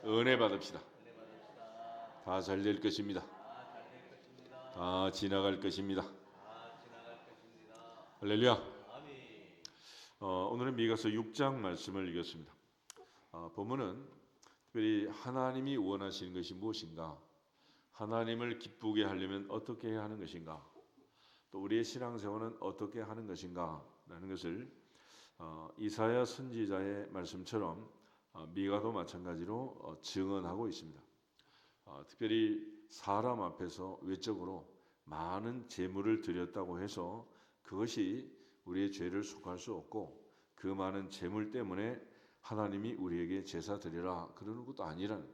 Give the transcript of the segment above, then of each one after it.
은혜 받읍시다. 다 잘 될 것입니다. 다 지나갈 것입니다. 할렐루야. 오늘은 미가서 6장 말씀을 읽었습니다. 본문은 특별히 하나님이 원하시는 것이 무엇인가, 하나님을 기쁘게 하려면 어떻게 해야 하는 것인가, 또 우리의 신앙생활은 어떻게 하는 것인가 라는 것을 이사야 선지자의 말씀처럼 미가도 마찬가지로 증언하고 있습니다. 특별히 사람 앞에서 외적으로 많은 재물을 드렸다고 해서 그것이 우리의 죄를 속할 수 없고, 그 많은 재물 때문에 하나님이 우리에게 제사 드리라 그러는 것도 아니라는,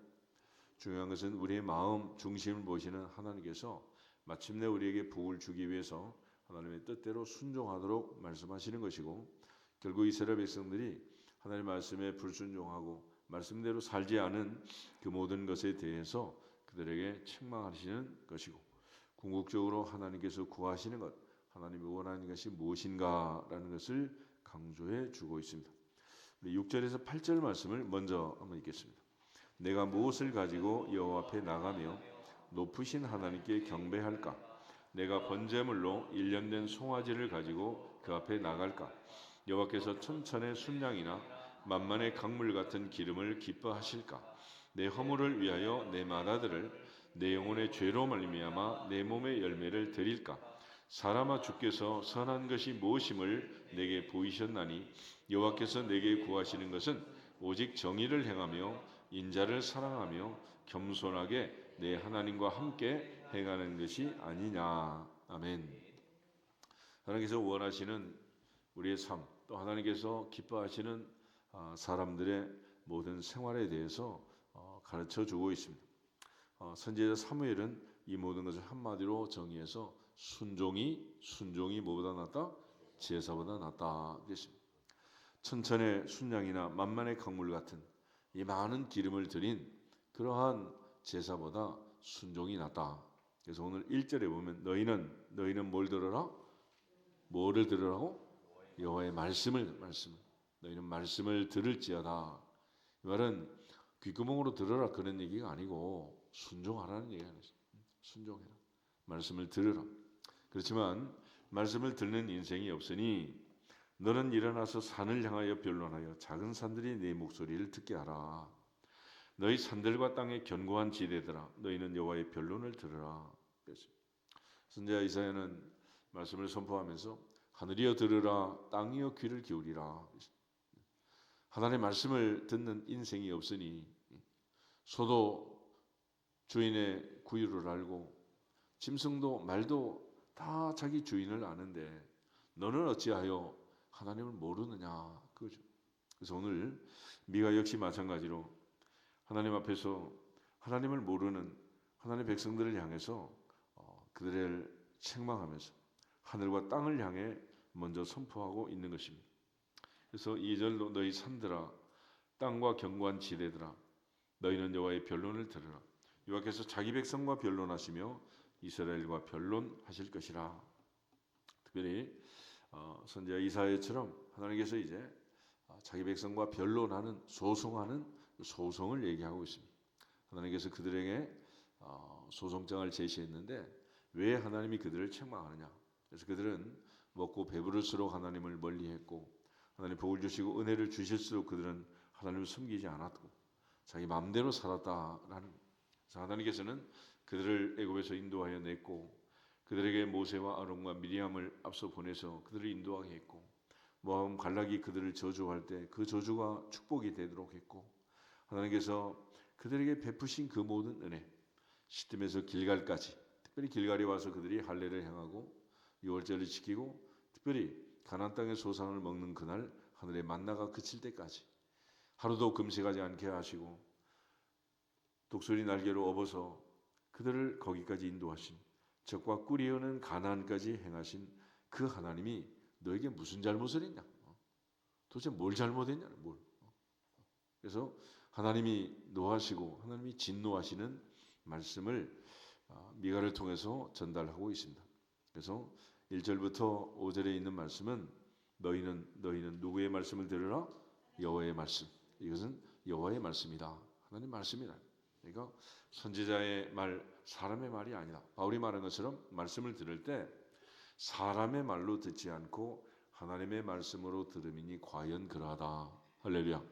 중요한 것은 우리의 마음 중심을 보시는 하나님께서 마침내 우리에게 복을 주기 위해서 하나님의 뜻대로 순종하도록 말씀하시는 것이고, 결국 이스라엘 백성들이 하나님 말씀에 불순종하고 말씀대로 살지 않은 그 모든 것에 대해서 그들에게 책망하시는 것이고, 궁극적으로 하나님께서 구하시는 것, 하나님이 원하는 것이 무엇인가라는 것을 강조해 주고 있습니다. 6절에서 8절 말씀을 먼저 한번 읽겠습니다. 내가 무엇을 가지고 여호와 앞에 나가며 높으신 하나님께 경배할까? 내가 번제물로 1년 된 송아지를 가지고 그 앞에 나갈까? 여호와께서 천천의 순양이나 만만의 강물 같은 기름을 기뻐하실까? 내 허물을 위하여 내 맏아들을, 내 영혼의 죄로 말미암아 내 몸의 열매를 드릴까? 사람아, 주께서 선한 것이 무엇임을 내게 보이셨나니 여호와께서 내게 구하시는 것은 오직 정의를 행하며 인자를 사랑하며 겸손하게 내 하나님과 함께 행하는 것이 아니냐. 아멘. 하나님께서 원하시는 우리의 삶, 또 하나님께서 기뻐하시는 사람들의 모든 생활에 대해서 가르쳐 주고 있습니다. 선지자 사무엘은 이 모든 것을 한마디로 정의해서 순종이 뭐보다 낫다? 제사보다 낫다 그랬습니다. 천천의 순양이나 만만의 강물 같은 이 많은 기름을 들인 그러한 제사보다 순종이 낫다. 그래서 오늘 1절에 보면 너희는 뭘 들으라? 뭐를 들으라고? 여호와의 말씀을. 너희는 말씀을 들을지어다. 이 말은 귓구멍으로 들으라 그런 얘기가 아니고 순종하라는 얘기가 아니죠. 순종해라. 말씀을 들으라. 그렇지만 말씀을 듣는 인생이 없으니 너는 일어나서 산을 향하여 변론하여 작은 산들이 내 목소리를 듣게 하라. 너희 산들과 땅의 견고한 지대들아, 너희는 여호와의 변론을 들으라. 선지자 이사야는 말씀을 선포하면서 하늘이여 들으라, 땅이여 귀를 기울이라. 하나님의 말씀을 듣는 인생이 없으니 소도 주인의 구유를 알고 짐승도 말도 다 자기 주인을 아는데 너는 어찌하여 하나님을 모르느냐 그거죠. 그래서 오늘 미가 역시 마찬가지로 하나님 앞에서 하나님을 모르는 하나님의 백성들을 향해서 그들을 책망하면서 하늘과 땅을 향해 먼저 선포하고 있는 것입니다. 그래서 2절로 너희 산들아, 땅과 견고한 지대들아, 너희는 여호와의 변론을 들으라. 여호와께서 자기 백성과 변론하시며 이스라엘과 변론하실 것이라. 특별히 선지자 이사야처럼 하나님께서 이제 자기 백성과 변론하는, 소송하는 소송을 얘기하고 있습니다. 하나님께서 그들에게 소송장을 제시했는데 왜 하나님이 그들을 책망하느냐? 그래서 그들은 먹고 배부를수록 하나님을 멀리했고, 하나님 복을 주시고 은혜를 주실수록 그들은 하나님을 섬기지 않았고 자기 마음대로 살았다라는. 그래서 하나님께서는 그들을 애굽에서 인도하여 냈고, 그들에게 모세와 아론과 미리암을 앞서 보내서 그들을 인도하게 했고, 모압 갈락이 그들을 저주할 때 그 저주가 축복이 되도록 했고, 하나님께서 그들에게 베푸신 그 모든 은혜, 시딤에서 길갈까지, 특별히 길갈에 와서 그들이 할례를 행하고 유월절을 지키고, 특별히 가나안 땅의 소산을 먹는 그날 하늘의 만나가 그칠 때까지 하루도 금식하지 않게 하시고 독수리 날개로 업어서 그들을 거기까지 인도하신, 적과 꿀이어는 가나안까지 행하신 그 하나님이 너에게 무슨 잘못을 했냐? 도대체 뭘 잘못했냐? 뭘? 그래서 하나님이 노하시고 하나님이 진노하시는 말씀을 미가를 통해서 전달하고 있습니다. 그래서 1절부터 5절에 있는 말씀은 너희는 누구의 말씀을 들으라? 여호와의 말씀. 이것은 여호와의 말씀이다. 하나님 말씀이다. 그러니까 선지자의 말, 사람의 말이 아니다. 바울이 말한 것처럼 말씀을 들을 때 사람의 말로 듣지 않고 하나님의 말씀으로 들음이니 과연 그러하다. 할렐루야.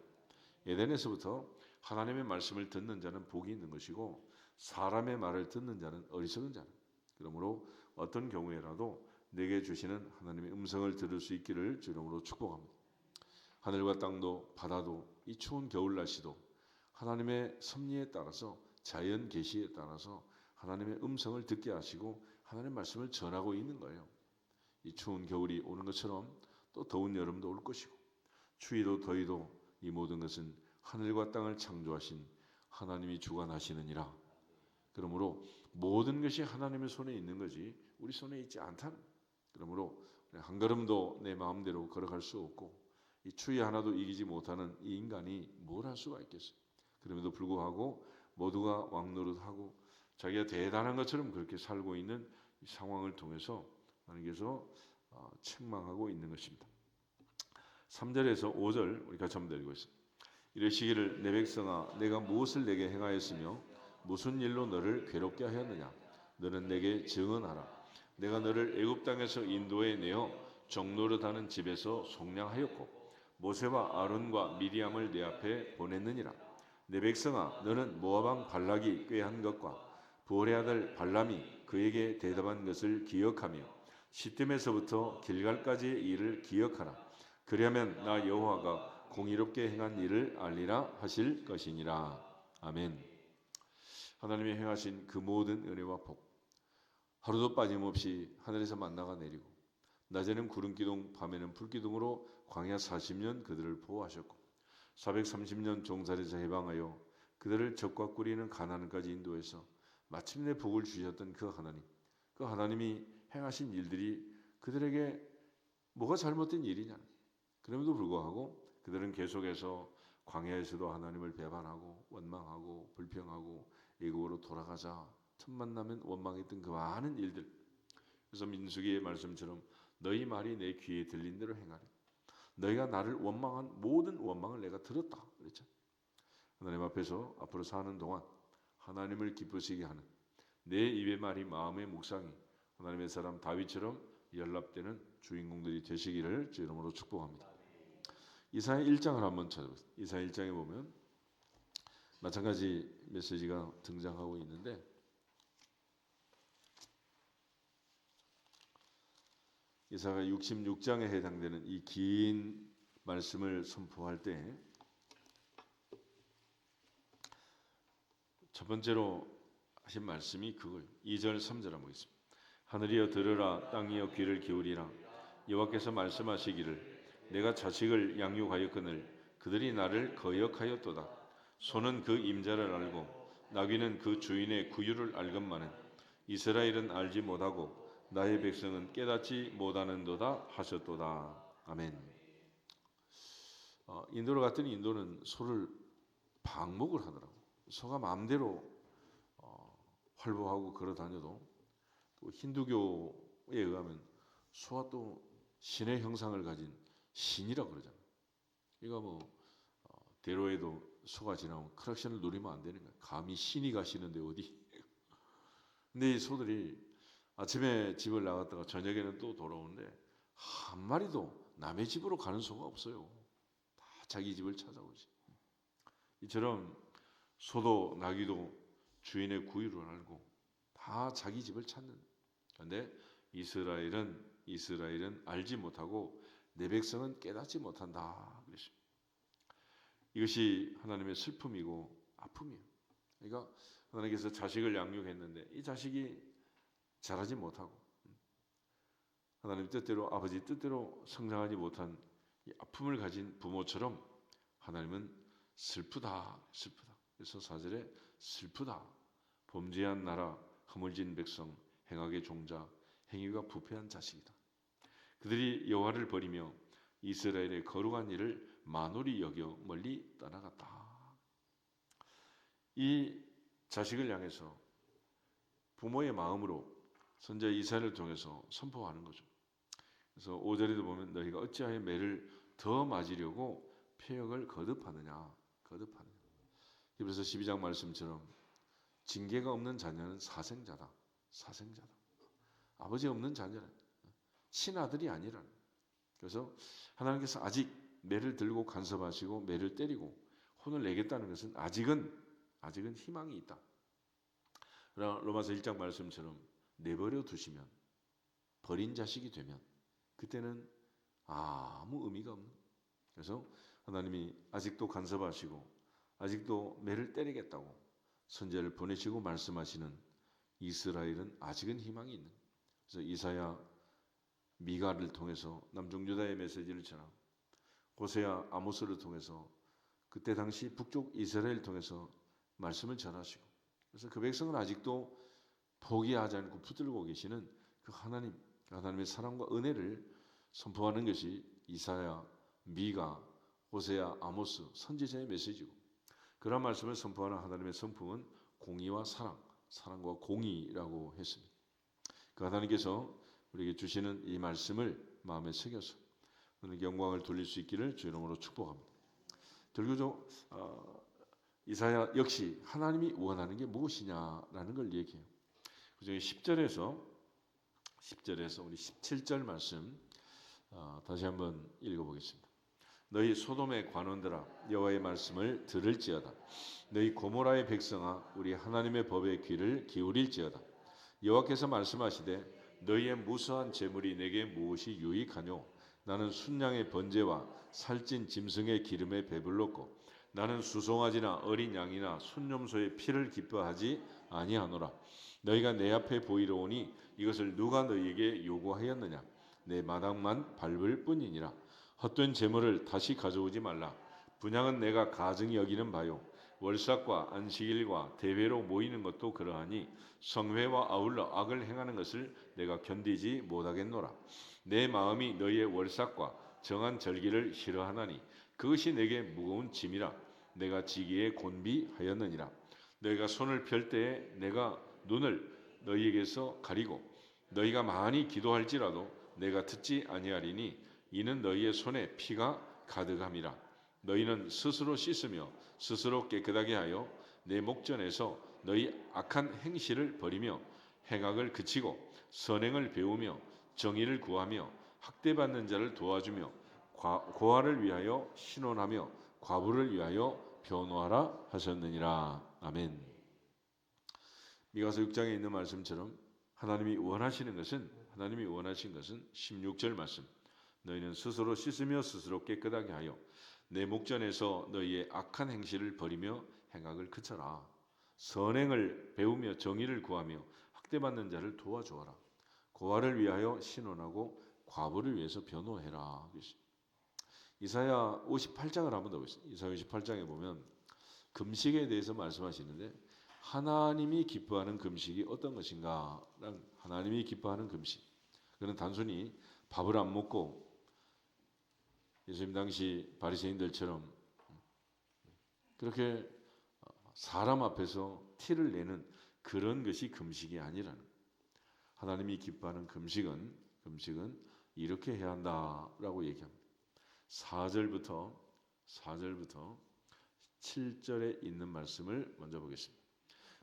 에덴에서부터 하나님의 말씀을 듣는 자는 복이 있는 것이고 사람의 말을 듣는 자는 어리석은 자는. 그러므로 어떤 경우에라도 내게 주시는 하나님의 음성을 들을 수 있기를 주 이름으로 축복합니다. 하늘과 땅도 바다도 이 추운 겨울 날씨도 하나님의 섭리에 따라서 자연 계시에 따라서 하나님의 음성을 듣게 하시고 하나님의 말씀을 전하고 있는 거예요. 이 추운 겨울이 오는 것처럼 또 더운 여름도 올 것이고 추위도 더위도 이 모든 것은 하늘과 땅을 창조하신 하나님이 주관하시느니라. 그러므로 모든 것이 하나님의 손에 있는 거지 우리 손에 있지 않다는. 그러므로 한 걸음도 내 마음대로 걸어갈 수 없고 이 추위 하나도 이기지 못하는 이 인간이 뭘 할 수가 있겠어요. 그럼에도 불구하고 모두가 왕노릇하고 자기가 대단한 것처럼 그렇게 살고 있는 이 상황을 통해서 하나님께서 책망하고 있는 것입니다. 3절에서 5절 우리 같이 한번 읽고 있습니다. 이르시기를 내 백성아 내가 무엇을 내게 행하였으며 무슨 일로 너를 괴롭게 하였느냐. 너는 내게 증언하라. 내가 너를 애굽 땅에서 인도해 내어 종노릇하는 집에서 속량하였고 모세와 아론과 미리암을 내 앞에 보냈느니라. 내 백성아 너는 모압 왕 발락이 꾀한 것과 부올의 아들 발람이 그에게 대답한 것을 기억하며 시딤에서부터 길갈까지의 일을 기억하라. 그리하면 나 여호와가 공의롭게 행한 일을 알리라 하실 것이니라. 아멘. 하나님이 행하신 그 모든 은혜와 복 하루도 빠짐없이 하늘에서 만나가 내리고 낮에는 구름기둥 밤에는 불기둥으로 광야 40년 그들을 보호하셨고 430년 종살이에서 해방하여 그들을 적과 꿀이는 가나안까지 인도해서 마침내 복을 주셨던 그 하나님이 행하신 일들이 그들에게 뭐가 잘못된 일이냐. 그럼에도 불구하고 그들은 계속해서 광야에서도 하나님을 배반하고 원망하고 불평하고 애굽으로 돌아가자 틈만 나면 원망했던 그 많은 일들. 그래서 민수기의 말씀처럼 너희 말이 내 귀에 들린 대로 행하리. 너희가 나를 원망한 모든 원망을 내가 들었다 그랬죠. 하나님 앞에서 앞으로 사는 동안 하나님을 기쁘시게 하는 내 입의 말이 마음의 묵상이 하나님의 사람 다윗처럼 연락되는 주인공들이 되시기를 주 이름으로 축복합니다. 이사야 1장을 한번 찾아보세요. 이사야 1장에 보면 마찬가지 메시지가 등장하고 있는데 이사야가 66장에 해당되는 이 긴 말씀을 선포할 때 첫 번째로 하신 말씀이 그거예요. 2절 3절 한번 보겠습니다. 하늘이여 들으라 땅이여 귀를 기울이라. 여호와께서 말씀하시기를 내가 자식을 양육하였거늘 그들이 나를 거역하였도다. 소는 그 임자를 알고 나귀는 그 주인의 구유를 알건만은 이스라엘은 알지 못하고 나의 백성은 깨닫지 못하는도다 하셨도다. 아멘. 인도로 갔더니 인도는 소를 방목을 하더라고. 소가 마음대로 활보하고 걸어다녀도 또 힌두교에 의하면 소가 또 신의 형상을 가진 신이라고 그러잖아요. 이거 대로에도 소가 지나면 크락션을 누리면 안 되는 거야. 감히 신이 가시는데 어디? 근데 이 소들이 아침에 집을 나갔다가 저녁에는 또 돌아오는데 한 마리도 남의 집으로 가는 소가 없어요. 다 자기 집을 찾아오지. 이처럼 소도 나귀도 주인의 구유를 알고 다 자기 집을 찾는. 그런데 이스라엘은 알지 못하고 내 백성은 깨닫지 못한다. 그랬습니다. 이것이 하나님의 슬픔이고 아픔이에요. 그러니까 하나님께서 자식을 양육했는데 이 자식이 자라지 못하고 하나님 뜻대로 아버지 뜻대로 성장하지 못한 이 아픔을 가진 부모처럼 하나님은 슬프다. 그래서 4절에 슬프다. 범죄한 나라, 허물진 백성, 행악의 종자, 행위가 부패한 자식이다. 그들이 여호와를 버리며 이스라엘의 거룩한 일을 만홀히 여겨 멀리 떠나갔다. 이 자식을 향해서 부모의 마음으로 선지자 이사야를 통해서 선포하는 거죠. 그래서 5절에도 보면 너희가 어찌하여 매를 더 맞으려고 폐역을 거듭하느냐. 히브리서 12장 말씀처럼 징계가 없는 자녀는 사생자다. 사생자다. 아버지 없는 자녀는 친아들이 아니라는. 그래서 하나님께서 아직 매를 들고 간섭하시고 매를 때리고 혼을 내겠다는 것은 아직은 희망이 있다. 그러나 로마서 1장 말씀처럼 내버려 두시면 버린 자식이 되면 그때는 아무 의미가 없는. 그래서 하나님이 아직도 간섭하시고 아직도 매를 때리겠다고 선지자를 보내시고 말씀하시는 이스라엘은 아직은 희망이 있는. 그래서 이사야 미가를 통해서 남중 유다의 메시지를 전하고 호세아 아모스를 통해서 그때 당시 북쪽 이스라엘을 통해서 말씀을 전하시고 그래서 그 백성은 아직도 포기하지 않고 붙들고 계시는 그 하나님의 사랑과 은혜를 선포하는 것이 이사야, 미가, 호세아, 아모스 선지자의 메시지고 그런 말씀을 선포하는 하나님의 성품은 공의와 사랑과 공의라고 했습니다. 그 하나님께서 우리에게 주시는 이 말씀을 마음에 새겨서 오늘 영광을 돌릴 수 있기를 주 이름으로 축복합니다. 들교조 이사야 역시 하나님이 원하는 게 무엇이냐라는 걸 얘기해요. 그중에 10절에서 우리 17절 말씀 다시 한번 읽어보겠습니다. 너희 소돔의 관원들아 여호와의 말씀을 들을지어다. 너희 고모라의 백성아 우리 하나님의 법에 귀를 기울일지어다. 여호와께서 말씀하시되 너희의 무수한 재물이 내게 무엇이 유익하뇨? 나는 순양의 번제와 살찐 짐승의 기름에 배불렀고 나는 수송아지나 어린 양이나 순염소의 피를 기뻐하지 아니하노라. 너희가 내 앞에 보이러 오니 이것을 누가 너희에게 요구하였느냐? 내 마당만 밟을 뿐이니라. 헛된 재물을 다시 가져오지 말라. 분향은 내가 가증히 여기는 바요. 월삭과 안식일과 대회로 모이는 것도 그러하니 성회와 아울러 악을 행하는 것을 내가 견디지 못하겠노라. 내 마음이 너희의 월삭과 정한 절기를 싫어하나니 그것이 내게 무거운 짐이라. 내가 지기에 곤비하였느니라. 너희가 손을 펼 때에 내가 눈을 너희에게서 가리고 너희가 많이 기도할지라도 내가 듣지 아니하리니 이는 너희의 손에 피가 가득함이라. 너희는 스스로 씻으며 스스로 깨끗하게 하여 내 목전에서 너희 악한 행실을 버리며 행악을 그치고 선행을 배우며 정의를 구하며 학대받는 자를 도와주며 고아를 위하여 신원하며 과부를 위하여 변호하라 하셨느니라. 아멘. 미가서 6장에 있는 말씀처럼 하나님이 원하신 것은 16절 말씀. 너희는 스스로 씻으며 스스로 깨끗하게 하여 내 목전에서 너희의 악한 행실을 버리며 행악을 그쳐라. 선행을 배우며 정의를 구하며 학대받는 자를 도와주어라. 고아를 위하여 신원하고 과부를 위해서 변호해라. 이사야 58장을 한번 더 보겠습니다. 이사야 58장에 보면 금식에 대해서 말씀하시는데 하나님이 기뻐하는 금식이 어떤 것인가? 하나님이 기뻐하는 금식. 그는 단순히 밥을 안 먹고 예수님 당시 바리새인들처럼 그렇게 사람 앞에서 티를 내는 그런 것이 금식이 아니라는. 하나님이 기뻐하는 금식은 이렇게 해야 한다라고 얘기합니다. 4절부터 7절에 있는 말씀을 먼저 보겠습니다.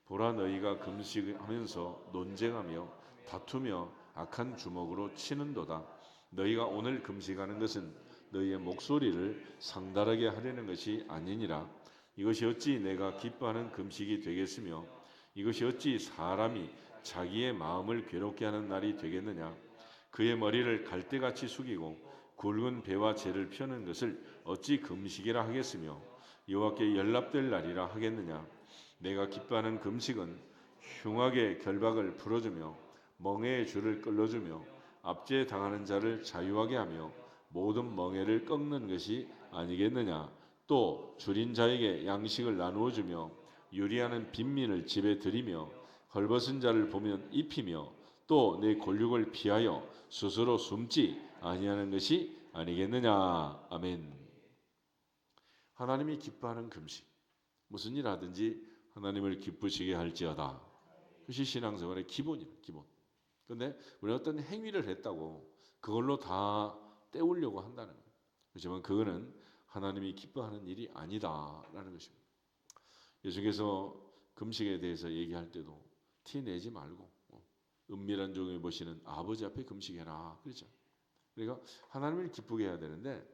보라 너희가 금식하면서 논쟁하며 다투며 악한 주먹으로 치는도다. 너희가 오늘 금식하는 것은 너희의 목소리를 상달하게 하려는 것이 아니니라. 이것이 어찌 내가 기뻐하는 금식이 되겠으며 이것이 어찌 사람이 자기의 마음을 괴롭게 하는 날이 되겠느냐. 그의 머리를 갈대같이 숙이고 굵은 배와 재를 펴는 것을 어찌 금식이라 하겠으며 여호와께 연락될 날이라 하겠느냐. 내가 기뻐하는 금식은 흉악의 결박을 풀어주며 멍에의 줄을 끌어주며 압제 당하는 자를 자유하게 하며 모든 멍에를 꺾는 것이 아니겠느냐. 또 줄인 자에게 양식을 나누어 주며 유리하는 빈민을 집에 들이며 헐벗은 자를 보면 입히며 또 내 골육을 피하여 스스로 숨지 아니하는 것이 아니겠느냐. 아멘. 하나님이 기뻐하는 금식. 무슨 일 하든지 하나님을 기쁘시게 할지어다. 그것이 신앙생활의 기본이에요. 기본. 그런데 우리가 어떤 행위를 했다고 그걸로 다 때우려고 한다는 거예요. 그렇지만 그거는 하나님이 기뻐하는 일이 아니다라는 것입니다. 예수께서 금식에 대해서 얘기할 때도 티 내지 말고 은밀한 종에 보시는 아버지 앞에 금식해라 그렇죠. 그러니까 하나님을 기쁘게 해야 되는데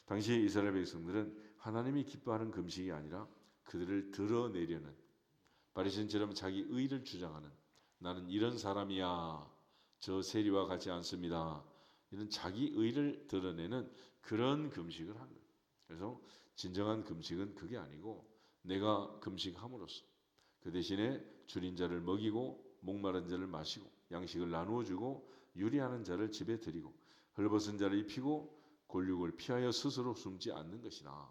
당시 이스라엘 백성들은 하나님이 기뻐하는 금식이 아니라 그들을 드러내려는 바리새인처럼 자기 의를 주장하는 나는 이런 사람이야 저 세리와 같지 않습니다 이런 자기 의를 드러내는 그런 금식을 한 거예요. 그래서 진정한 금식은 그게 아니고 내가 금식함으로써 그 대신에 줄인 자를 먹이고 목마른 자를 마시고 양식을 나누어 주고 유리하는 자를 집에 들이고 헐벗은 자를 입히고 골육을 피하여 스스로 숨지 않는 것이다.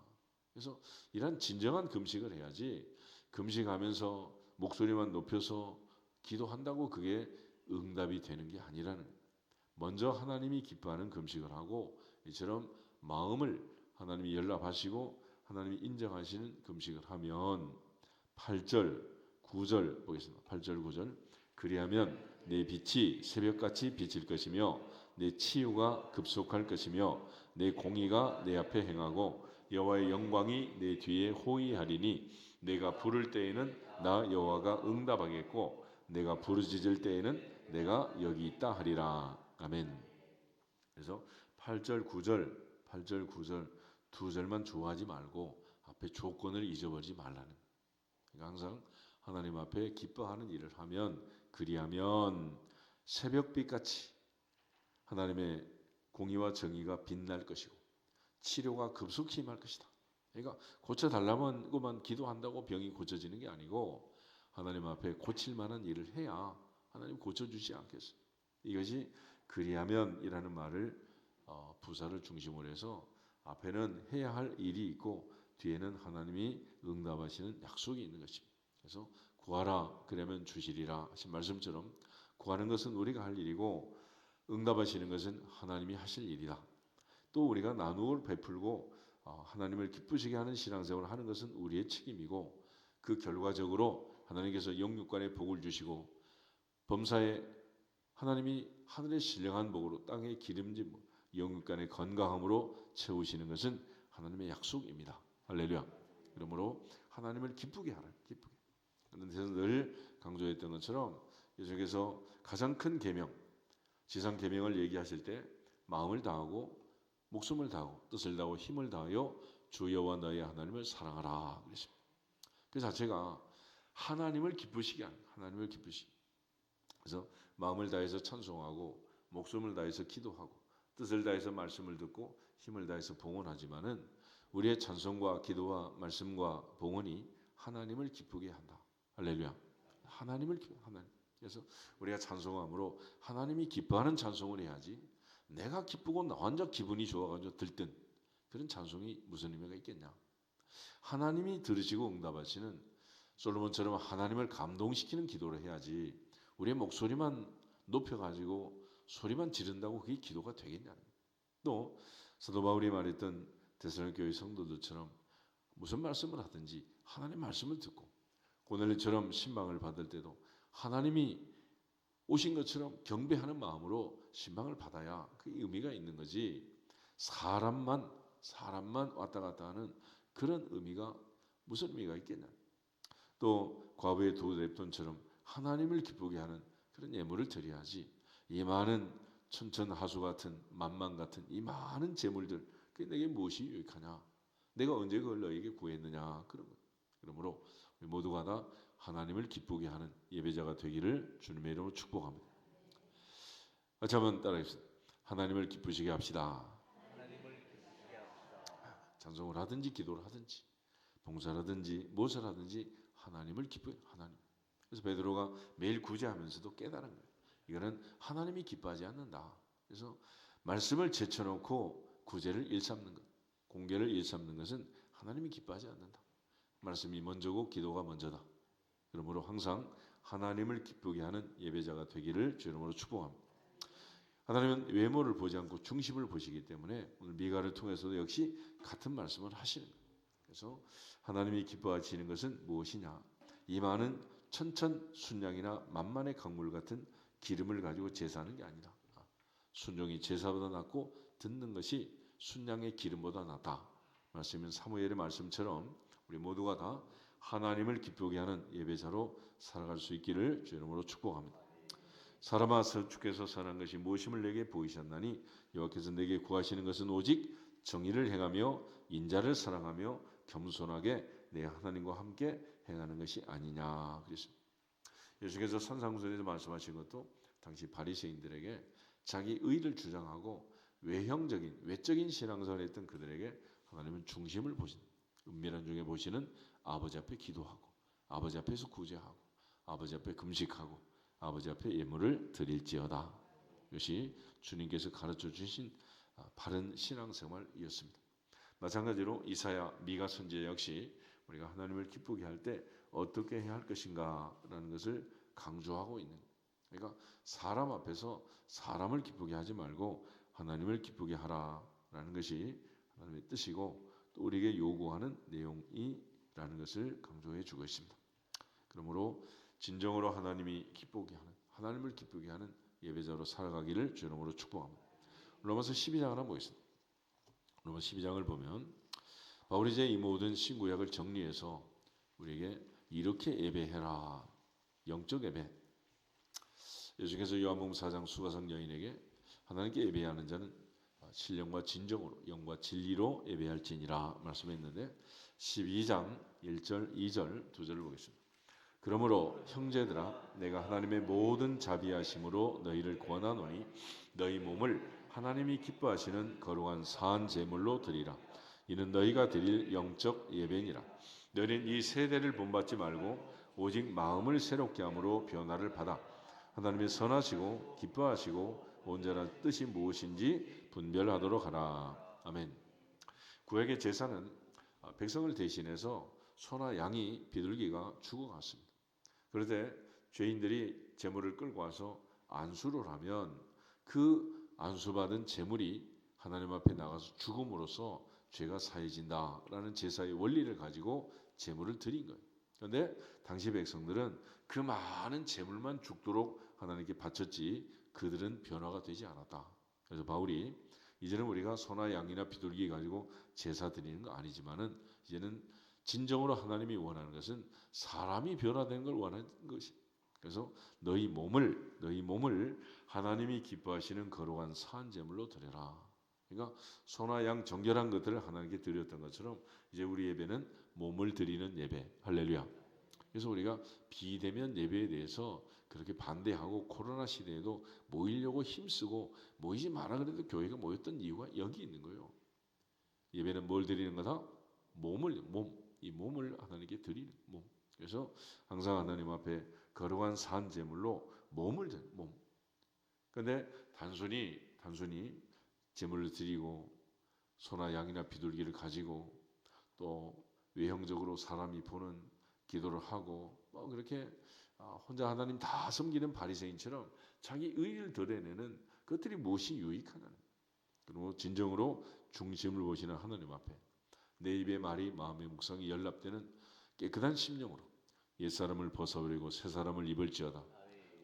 그래서 이런 진정한 금식을 해야지 금식하면서 목소리만 높여서 기도한다고 그게 응답이 되는 게 아니라는 거예요. 먼저 하나님이 기뻐하는 금식을 하고 이처럼 마음을 하나님이 연락하시고 하나님이 인정하시는 금식을 하면 8절 9절 보겠습니다. 8절 9절 그리하면 내 빛이 새벽같이 비칠 것이며 내 치유가 급속할 것이며 내 공의가 내 앞에 행하고 여호와의 영광이 내 뒤에 호위하리니 내가 부를 때에는 나 여호와가 응답하겠고 내가 부르짖을 때에는 내가 여기 있다 하리라. 아멘. 그래서 8절 9절 두 절만 좋아하지 말고 앞에 조건을 잊어버리지 말라는. 그러니까 항상 하나님 앞에 기뻐하는 일을 하면 그리하면 새벽빛같이 하나님의 공의와 정의가 빛날 것이고 치료가 급속히 임할 것이다. 그러니까 고쳐달라면 그만 기도한다고 병이 고쳐지는 게 아니고 하나님 앞에 고칠 만한 일을 해야 하나님 고쳐주지 않겠어요. 이것이 그리하면이라는 말을 부사를 중심으로 해서 앞에는 해야 할 일이 있고 뒤에는 하나님이 응답하시는 약속이 있는 것입니다. 그래서 구하라 그러면 주시리라 하신 말씀처럼 구하는 것은 우리가 할 일이고 응답하시는 것은 하나님이 하실 일이다. 또 우리가 나누어 베풀고 하나님을 기쁘시게 하는 신앙생활을 하는 것은 우리의 책임이고 그 결과적으로 하나님께서 영육간에 복을 주시고 범사에 하나님이 하늘의 신령한 복으로 땅의 기름진 영육간의 건강함으로 채우시는 것은 하나님의 약속입니다. 할렐루야. 그러므로 하나님을 기쁘게 하라. 기쁘게. 그런데 늘 강조했던 것처럼 예수께서 가장 큰 계명, 지상 계명을 얘기하실 때 마음을 다하고 목숨을 다하고 뜻을 다하고 힘을 다하여 주 여호와 너의 하나님을 사랑하라 그랬습니다. 그 자체가 하나님을 기쁘시게 하는 하나님을 기쁘시게. 그래서 마음을 다해서 찬송하고 목숨을 다해서 기도하고 뜻을 다해서 말씀을 듣고 힘을 다해서 봉헌하지만은 우리의 찬송과 기도와 말씀과 봉헌이 하나님을 기쁘게 한다. 할렐루야. 하나님을 하나님. 그래서 우리가 찬송함으로 하나님이 기뻐하는 찬송을 해야지 내가 기쁘고 나 혼자 기분이 좋아가지고 들뜬 그런 찬송이 무슨 의미가 있겠냐. 하나님이 들으시고 응답하시는 솔로몬처럼 하나님을 감동시키는 기도를 해야지 우리의 목소리만 높여가지고 소리만 지른다고 그게 기도가 되겠냐는. 또 사도 바울이 말했던 데살로니가 교회 성도들처럼 무슨 말씀을 하든지 하나님 말씀을 듣고 고넬료처럼 신방을 받을 때도 하나님이 오신 것처럼 경배하는 마음으로 신방을 받아야 그 의미가 있는 거지. 사람만 왔다 갔다 하는 그런 의미가 무슨 의미가 있겠냐. 또 과부의 두 랩돈처럼 하나님을 기쁘게 하는 그런 예물을 드려야지. 이 많은 천천하수 같은 만만 같은 이 많은 재물들 그게 내게 무엇이 유익하냐. 내가 언제 그걸 너에게 구했느냐. 그러므로 우리 모두가 다 하나님을 기쁘게 하는 예배자가 되기를 주님의 이름으로 축복합니다. 같이 한번 따라하겠습니다. 하나님을 기쁘시게 합시다. 찬송을 하든지 기도를 하든지 봉사를 하든지 무엇을 하든지 하나님을 기쁘게 하나님. 그래서 베드로가 매일 구제하면서도 깨달은 거예요. 이거는 하나님이 기뻐하지 않는다. 그래서 말씀을 제쳐놓고 구제를 일삼는 것, 공개를 일삼는 것은 하나님이 기뻐하지 않는다. 말씀이 먼저고 기도가 먼저다. 그러므로 항상 하나님을 기쁘게 하는 예배자가 되기를 주 이름으로 축복합니다. 하나님은 외모를 보지 않고 중심을 보시기 때문에 오늘 미가를 통해서도 역시 같은 말씀을 하시는 거예요. 그래서 하나님이 기뻐하시는 것은 무엇이냐? 이 많은 천천순양이나 만만의 강물 같은 기름을 가지고 제사하는 게 아니라 순종이 제사보다 낫고 듣는 것이 순양의 기름보다 낫다. 말씀은 사무엘의 말씀처럼 우리 모두가 다 하나님을 기쁘게 하는 예배자로 살아갈 수 있기를 주의 이름으로 축복합니다. 사람아, 주께서 선한 것이 무엇임을 내게 보이셨나니 여호와께서 내게 구하시는 것은 오직 정의를 행하며 인자를 사랑하며 겸손하게 내 하나님과 함께 행하는 것이 아니냐 그랬습니다. 예수께서 산상수훈에서 말씀하신 것도 당시 바리새인들에게 자기 의를 주장하고 외적인 신앙생활을 했던 그들에게 하나님은 중심을 보신다. 은밀한 중에 보시는 아버지 앞에 기도하고 아버지 앞에서 구제하고 아버지 앞에 금식하고 아버지 앞에 예물을 드릴지어다. 이것이 주님께서 가르쳐 주신 바른 신앙생활이었습니다. 마찬가지로 이사야, 미가 선지자 역시 우리가 하나님을 기쁘게 할 때 어떻게 해야 할 것인가라는 것을 강조하고 있는 거예요. 그러니까 사람 앞에서 사람을 기쁘게 하지 말고 하나님을 기쁘게 하라라는 것이 하나님의 뜻이고 또 우리에게 요구하는 내용이라는 것을 강조해 주고 있습니다. 그러므로 진정으로 하나님을 기쁘게 하는 예배자로 살아가기를 주의 이름으로 축복합니다. 로마서 12장 하나 보겠습니다. 로마서 12장을 보면 바울이 이제 이 모든 신구약을 정리해서 우리에게 이렇게 예배해라. 영적 예배. 예수께서 요한복음 4장 수가성 여인에게 하나님께 예배하는 자는 신령과 진정으로 영과 진리로 예배할지니라 말씀했는데 12장 1절 2절 두 절을 보겠습니다. 그러므로 형제들아 내가 하나님의 모든 자비하심으로 너희를 권하노니 너희 몸을 하나님이 기뻐하시는 거룩한 산 제물로 드리라. 이는 너희가 드릴 영적 예배니라. 너희는 이 세대를 본받지 말고 오직 마음을 새롭게 함으로 변화를 받아 하나님의 선하시고 기뻐하시고 온전한 뜻이 무엇인지 분별하도록 하라. 아멘. 구약의 제사는 백성을 대신해서 소나 양이 비둘기가 죽어갔습니다. 그런데 죄인들이 제물을 끌고 와서 안수를 하면 그 안수받은 제물이 하나님 앞에 나가서 죽음으로써 죄가 사해진다라는 제사의 원리를 가지고 제물을 드린 거예요. 그런데 당시 백성들은 그 많은 제물만 죽도록 하나님께 바쳤지 그들은 변화가 되지 않았다. 그래서 바울이 이제는 우리가 소나 양이나 비둘기 가지고 제사 드리는 거 아니지만은 이제는 진정으로 하나님이 원하는 것은 사람이 변화되는 걸 원하는 것이. 그래서 너희 몸을 하나님이 기뻐하시는 거룩한 산 제물로 드려라. 그러니까 소나 양 정결한 것들을 하나님께 드렸던 것처럼 이제 우리 예배는 몸을 드리는 예배. 할렐루야. 그래서 우리가 비대면 예배에 대해서 그렇게 반대하고 코로나 시대에도 모이려고 힘쓰고 모이지 마라 그래도 교회가 모였던 이유가 여기 있는 거예요. 예배는 뭘 드리는 거다? 이 몸을 하나님께 드리는 몸. 그래서 항상 하나님 앞에 거룩한 산 제물로 몸을 드리는 몸. 그런데 단순히 제물을 드리고 소나 양이나 비둘기를 가지고 또 외형적으로 사람이 보는 기도를 하고 그렇게 혼자 하나님 다 섬기는 바리새인처럼 자기 의를 드러내는 것들이 무엇이 유익하냐. 그리고 진정으로 중심을 보시는 하나님 앞에 내 입의 말이 마음의 묵상이 연락되는 깨끗한 심령으로 옛사람을 벗어버리고 새사람을 입을지어다.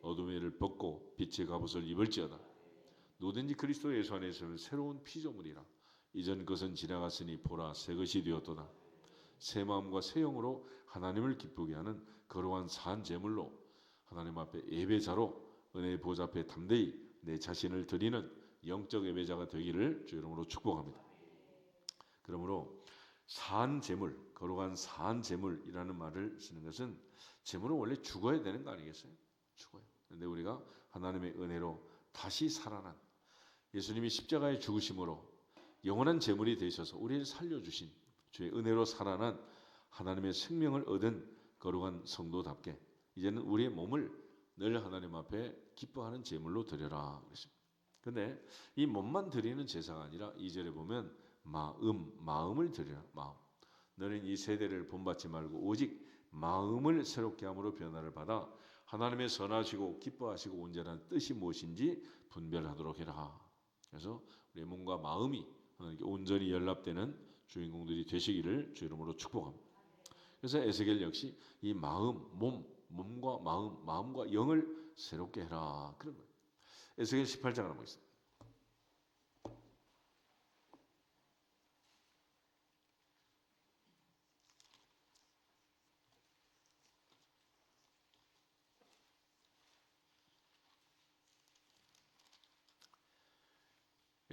어둠의 일을 벗고 빛의 갑옷을 입을지어다. 누구든지 그리스도 예수 안에서는 새로운 피조물이라. 이전 것은 지나갔으니 보라 새 것이 되었도다. 새 마음과 새 영으로 하나님을 기쁘게 하는 거룩한 산 제물로 하나님 앞에 예배자로 은혜의 보좌 앞에 담대히 내 자신을 드리는 영적 예배자가 되기를 주 이름으로 축복합니다. 그러므로 산 제물, 거룩한 산 제물이라는 말을 쓰는 것은 제물은 원래 죽어야 되는 거 아니겠어요? 죽어요. 그런데 우리가 하나님의 은혜로 다시 살아난 예수님이 십자가의 죽으심으로 영원한 제물이 되셔서 우리를 살려주신 주의 은혜로 살아난 하나님의 생명을 얻은 거룩한 성도답게 이제는 우리의 몸을 늘 하나님 앞에 기뻐하는 제물로 드려라 그랬습니다. 그런데 이 몸만 드리는 제사가 아니라 2절에 보면 마음을 드려라. 마음. 너는 이 세대를 본받지 말고 오직 마음을 새롭게 함으로 변화를 받아 하나님의 선하시고 기뻐하시고 온전한 뜻이 무엇인지 분별하도록 해라. 그래서 우리의 몸과 마음이 하나님께 온전히 연합되는 주인공들이 되시기를 주 이름으로 축복합니다. 그래서 에스겔 역시 이 몸과 마음과 영을 새롭게 해라 그런 거예요. 에스겔 18장을 한번 보겠습니다.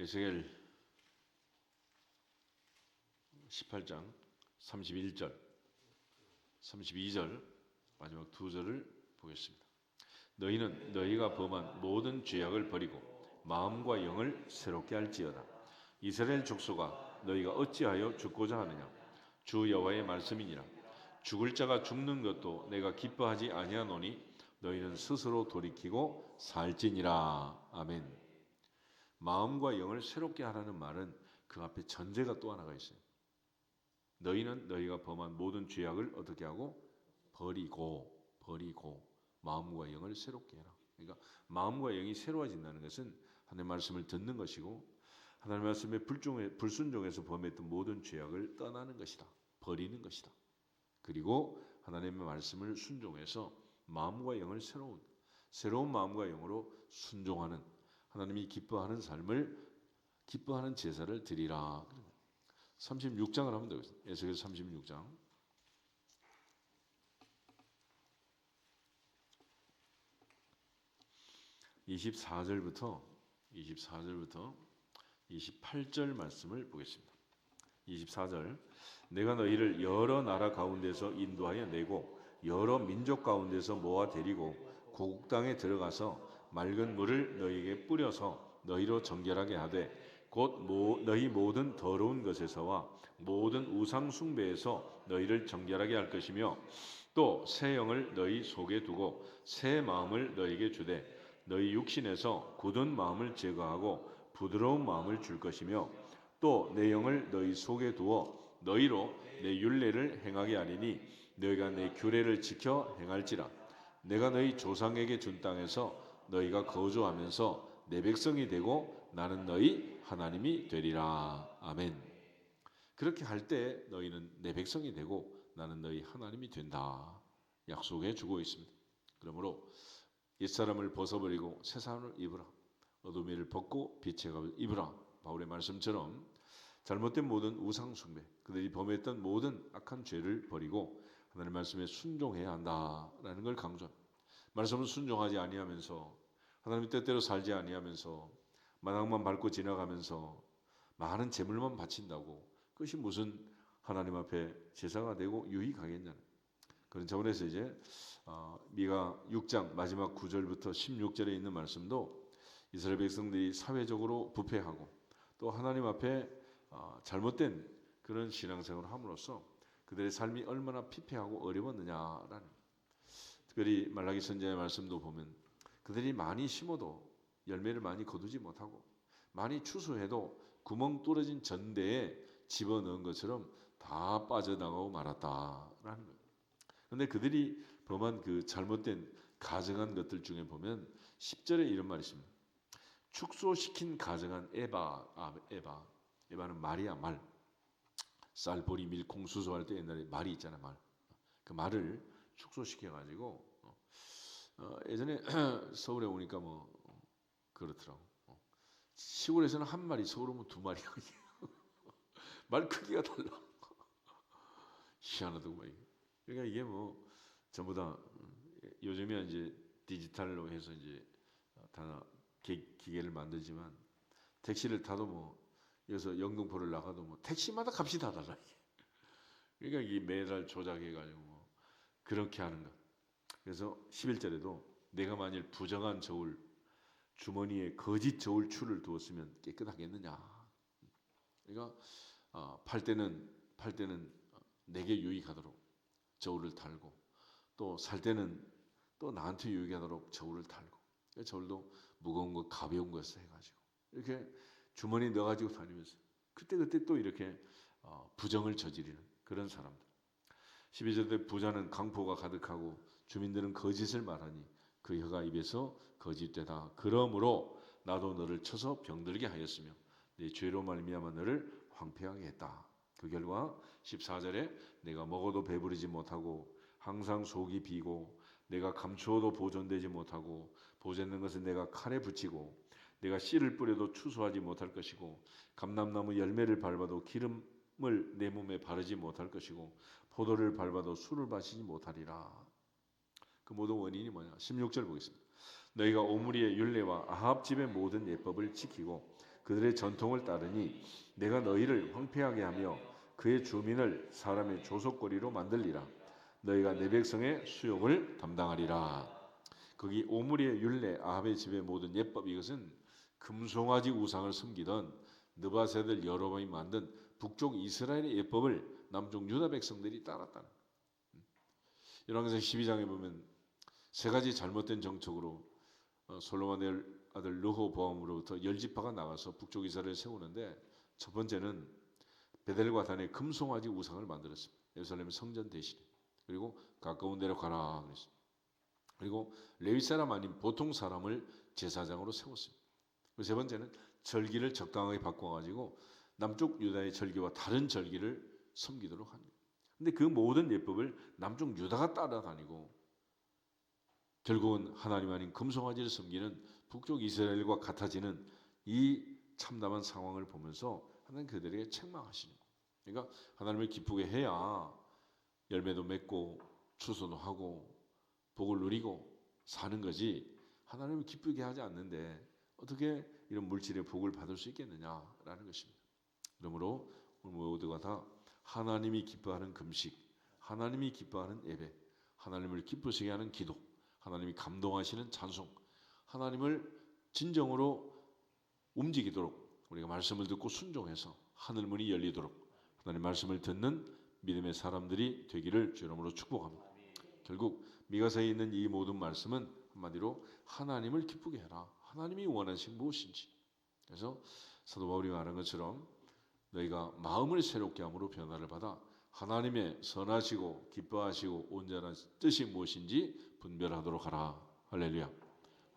에스겔 18장 31절, 32절 마지막 두 절을 보겠습니다. 너희는 너희가 범한 모든 죄악을 버리고 마음과 영을 새롭게 할지어다. 이스라엘 족속아, 너희가 어찌하여 죽고자 하느냐? 주 여호와의 말씀이니라. 죽을 자가 죽는 것도 내가 기뻐하지 아니하노니 너희는 스스로 돌이키고 살지니라. 아멘. 마음과 영을 새롭게 하라는 말은 그 앞에 전제가 또 하나가 있어요. 너희는 너희가 범한 모든 죄악을 어떻게 하고? 버리고 마음과 영을 새롭게 해라. 그러니까 마음과 영이 새로워진다는 것은 하나님의 말씀을 듣는 것이고 하나님의 말씀에 불순종해서 범했던 모든 죄악을 떠나는 것이다. 버리는 것이다. 그리고 하나님의 말씀을 순종해서 마음과 영을 새로운 마음과 영으로 순종하는, 하나님이 기뻐하는 삶을, 기뻐하는 제사를 드리라. 36장을 하면 되겠습니다. 에스겔 36장 24절부터 28절 말씀을 보겠습니다. 24절, 내가 너희를 여러 나라 가운데서 인도하여 내고 여러 민족 가운데서 모아 데리고 고국 땅에 들어가서 맑은 물을 너희에게 뿌려서 너희로 정결하게 하되 곧 너희 모든 더러운 것에서와 모든 우상 숭배에서 너희를 정결하게 할 것이며 또 새 영을 너희 속에 두고 새 마음을 너희에게 주되 너희 육신에서 굳은 마음을 제거하고 부드러운 마음을 줄 것이며 또 내 영을 너희 속에 두어 너희로 내 율례를 행하게 하리니 너희가 내 규례를 지켜 행할지라. 내가 너희 조상에게 준 땅에서 너희가 거주하면서 내 백성이 되고 나는 너희 하나님이 되리라. 아멘. 그렇게 할 때 너희는 내 백성이 되고 나는 너희 하나님이 된다. 약속해 주고 있습니다. 그러므로 옛사람을 벗어버리고 새 사람을 입으라. 어둠의 일을 벗고 빛의 갑을 입으라. 바울의 말씀처럼 잘못된 모든 우상 숭배, 그들이 범했던 모든 악한 죄를 버리고 하나님의 말씀에 순종해야 한다라는 걸 강조합니다. 말씀을 순종하지 아니하면서 하나님의 뜻대로 살지 아니하면서 마당만 밟고 지나가면서 많은 재물만 바친다고 그것이 무슨 하나님 앞에 제사가 되고 유익하겠냐는 그런 차원에서 이제 미가 6장 마지막 9절부터 16절에 있는 말씀도 이스라엘 백성들이 사회적으로 부패하고 또 하나님 앞에 잘못된 그런 신앙생활을 함으로써 그들의 삶이 얼마나 피폐하고 어려웠느냐라는, 특별히 말라기 선지자의 말씀도 보면 그들이 많이 심어도 열매를 많이 거두지 못하고 많이 추수해도 구멍 뚫어진 전대에 집어넣은 것처럼 다 빠져나가고 말았다라는 거예요. 그런데 그들이 범한 그 잘못된 가증한 것들 중에 보면 10절에 이런 말이 있습니다. 축소시킨 가증한 에바는 말이야, 말. 쌀, 보리, 밀, 콩 수소할 때 옛날에 말이 있잖아요, 말. 그 말을 축소시켜가지고 예전에 서울에 오니까 뭐 그렇더라고. 시골에서는 한 마리, 서울 오면 두 마리거든요. 말 크기가 달라. 희한하더구만. 그러니까 이게 뭐 전부 다 요즘에 이제 디지털로 해서 이제 다 기계를 만들지만 택시를 타도 뭐 여기서 영등포를 나가도 뭐 택시마다 값이 다 달라. 그러니까 이게 매달 조작해가지고 뭐 그렇게 하는 것. 그래서 11절에도 내가 만일 부정한 저울 주머니에 거짓 저울추를 두었으면 깨끗하겠느냐. 그러니까 팔 때는 내게 유익하도록 저울을 달고 또 살 때는 또 나한테 유익하도록 저울을 달고, 저울도 무거운 거 가벼운 것을 해가지고 이렇게 주머니 넣어가지고 다니면서 그때 또 이렇게 부정을 저지르는 그런 사람들. 12절에 부자는 강포가 가득하고 주민들은 거짓을 말하니 그 혀가 입에서 거짓되다. 그러므로 나도 너를 쳐서 병들게 하였으며 네 죄로 말미암아 너를 황폐하게 했다. 그 결과 14절에 내가 먹어도 배부르지 못하고 항상 속이 비고 내가 감추어도 보존되지 못하고 보존된 것은 내가 칼에 붙이고 내가 씨를 뿌려도 추수하지 못할 것이고 감람나무 열매를 밟아도 기름을 내 몸에 바르지 못할 것이고 포도를 밟아도 술을 마시지 못하리라. 그 모든 원인이 뭐냐? 16절 보겠습니다. 너희가 오므리의 율례와 아합 집의 모든 예법을 지키고 그들의 전통을 따르니 내가 너희를 황폐하게 하며 그의 주민을 사람의 조속거리로 만들리라. 너희가 내 백성의 수욕을 담당하리라. 거기 오므리의 율례, 아합의 집의 모든 예법, 이것은 금송아지 우상을 섬기던 느바세들 여로보암이 만든 북쪽 이스라엘의 예법을 남쪽 유다 백성들이 따랐다는 거예요. 열왕기상 12장에 보면 세 가지 잘못된 정책으로 솔로몬의 아들 르호보암으로부터 10지파가 나가서 북쪽 이스라엘을 세우는데, 첫 번째는 베델과 단의 금송아지 우상을 만들었습니다. 예루살렘 성전 대신에. 그리고 가까운 데로 가라 그랬습니다. 그리고 레위 사람 아닌 보통 사람을 제사장으로 세웠습니다. 세 번째는 절기를 적당하게 바꿔가지고 남쪽 유다의 절기와 다른 절기를 섬기도록 합니다. 근데 그 모든 예법을 남쪽 유다가 따라다니고 결국은 하나님 아닌 금송아지를 섬기는 북쪽 이스라엘과 같아지는 이 참담한 상황을 보면서 하나님 그들에게 책망하시는 거예요. 그러니까 하나님을 기쁘게 해야 열매도 맺고 추수도 하고 복을 누리고 사는 거지, 하나님을 기쁘게 하지 않는데 어떻게 이런 물질의 복을 받을 수 있겠느냐라는 것입니다. 그러므로 우리 모두가 다 하나님이 기뻐하는 금식, 하나님이 기뻐하는 예배, 하나님을 기쁘시게 하는 기도, 하나님이 감동하시는 찬송, 하나님을 진정으로 움직이도록 우리가 말씀을 듣고 순종해서 하늘 문이 열리도록 하나님 말씀을 듣는 믿음의 사람들이 되기를 주 이름으로 축복합니다. 결국 미가서에 있는 이 모든 말씀은 한마디로 하나님을 기쁘게 해라. 하나님이 원하신 무엇인지. 그래서 사도 바울이 말한 것처럼 너희가 마음을 새롭게 함으로 변화를 받아 하나님의 선하시고 기뻐하시고 온전한 뜻이 무엇인지 분별하도록 하라. 할렐루야.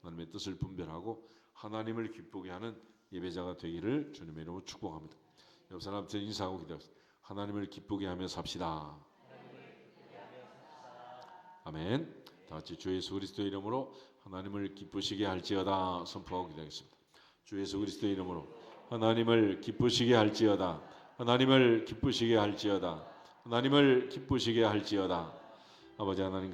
하나님의 뜻을 분별하고 하나님을 기쁘게 하는 예배자가 되기를 주님의 이름으로 축복합니다. 옆 사람한테 인사하고 기도하겠습니다. 하나님을 기쁘게 하며 삽시다. 아멘. 다 같이 주 예수 그리스도의 이름으로 하나님을 기쁘시게 할지어다 선포하고 기도하겠습니다. 주 예수 그리스도의 이름으로 하나님을 기쁘시게 할지어다. 하나님을 기쁘시게 할지어다. 하나님을 기쁘시게 할지어다. 아버지 하나님